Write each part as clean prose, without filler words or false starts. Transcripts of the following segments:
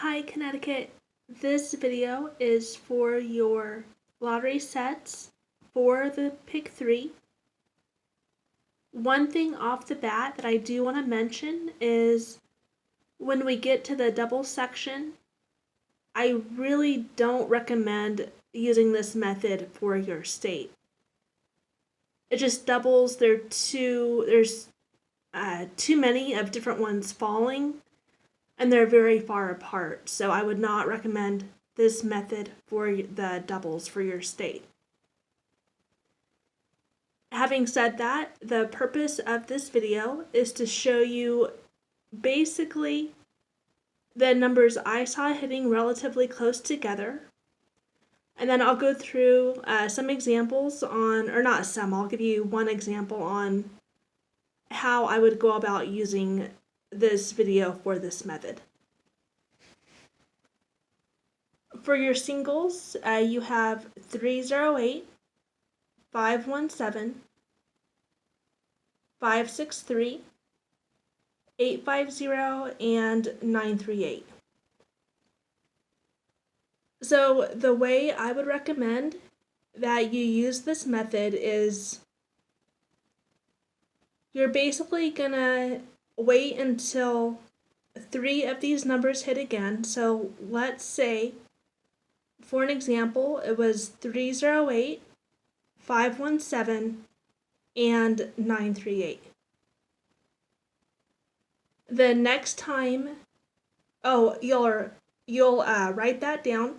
Hi, Connecticut. This video is for your lottery sets for the pick 3. One thing off the bat that I do want to mention is when we get to the double section, I really don't recommend using this method for your state. It just doubles. There's too many of different ones falling, and they're very far apart. So I would not recommend this method for the doubles for your state. Having said that, the purpose of this video is to show you basically the numbers I saw hitting relatively close together. And then I'll go through some examples I'll give you one example on how I would go about using this video for this method. For your singles, you have 308, 517, 563, 850, and 938. So the way I would recommend that you use this method is you're basically gonna wait until 3 of these numbers hit again. So let's say, for an example, it was 308, 517, and 938. The next time, you'll write that down.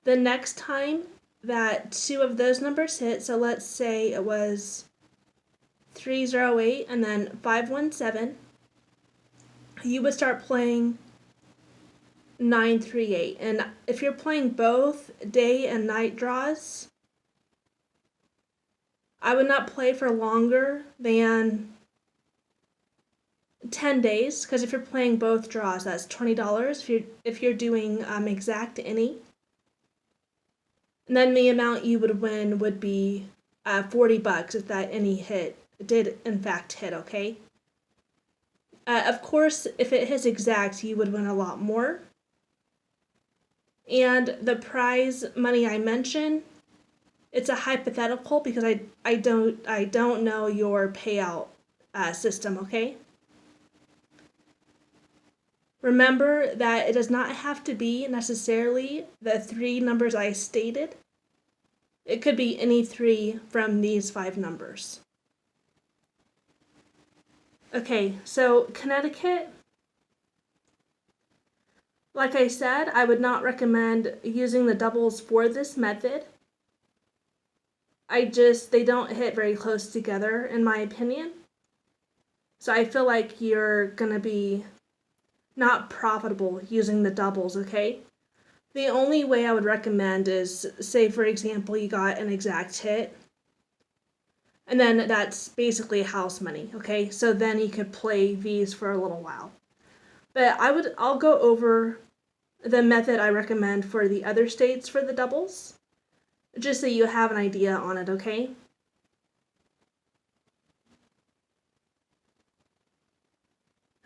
The next time that 2 of those numbers hit, so let's say it was 308 and then 517, you would start playing 938. And if you're playing both day and night draws, I would not play for longer than 10 days, because if you're playing both draws, that's $20 if you're doing exact any. And then the amount you would win would be $40 if that any did in fact hit, okay? Of course, if it hits exact, you would win a lot more. And the prize money I mentioned, it's a hypothetical because I don't know your payout system, okay? Remember that it does not have to be necessarily the 3 numbers I stated. It could be any 3 from these 5 numbers. Okay, so Connecticut, like I said, I would not recommend using the doubles for this method. They don't hit very close together in my opinion. So I feel like you're gonna be not profitable using the doubles, okay? The only way I would recommend is, say for example, you got an exact hit, and then that's basically house money, okay? So then you could play these for a little while. But I'll go over the method I recommend for the other states for the doubles, just so you have an idea on it, okay?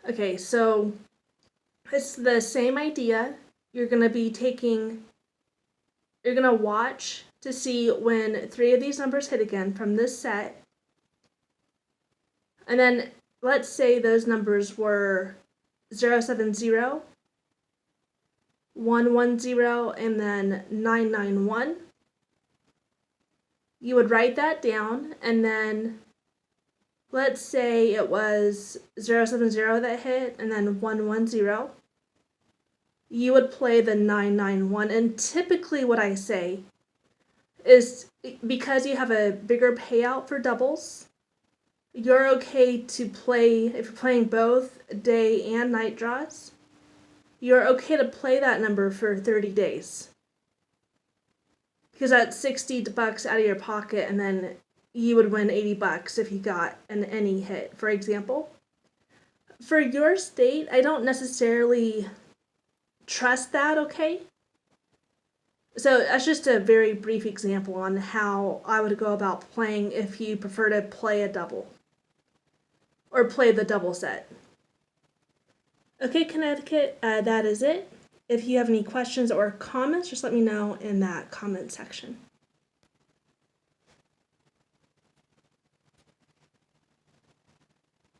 Okay, so it's the same idea. You're going to watch to see when 3 of these numbers hit again from this set. And then let's say those numbers were 070, 110, and then 991. You would write that down, and then let's say it was 070 that hit and then 110. You would play the 991. And typically what I say is, because you have a bigger payout for doubles, you're okay to play, if you're playing both day and night draws, you're okay to play that number for 30 days. Because that's $60 out of your pocket, and then you would win $80 if you got an any hit, for example. For your state, I don't necessarily trust that, okay? So that's just a very brief example on how I would go about playing if you prefer to play a double or play the double set. Okay, Connecticut, that is it. If you have any questions or comments, just let me know in that comment section.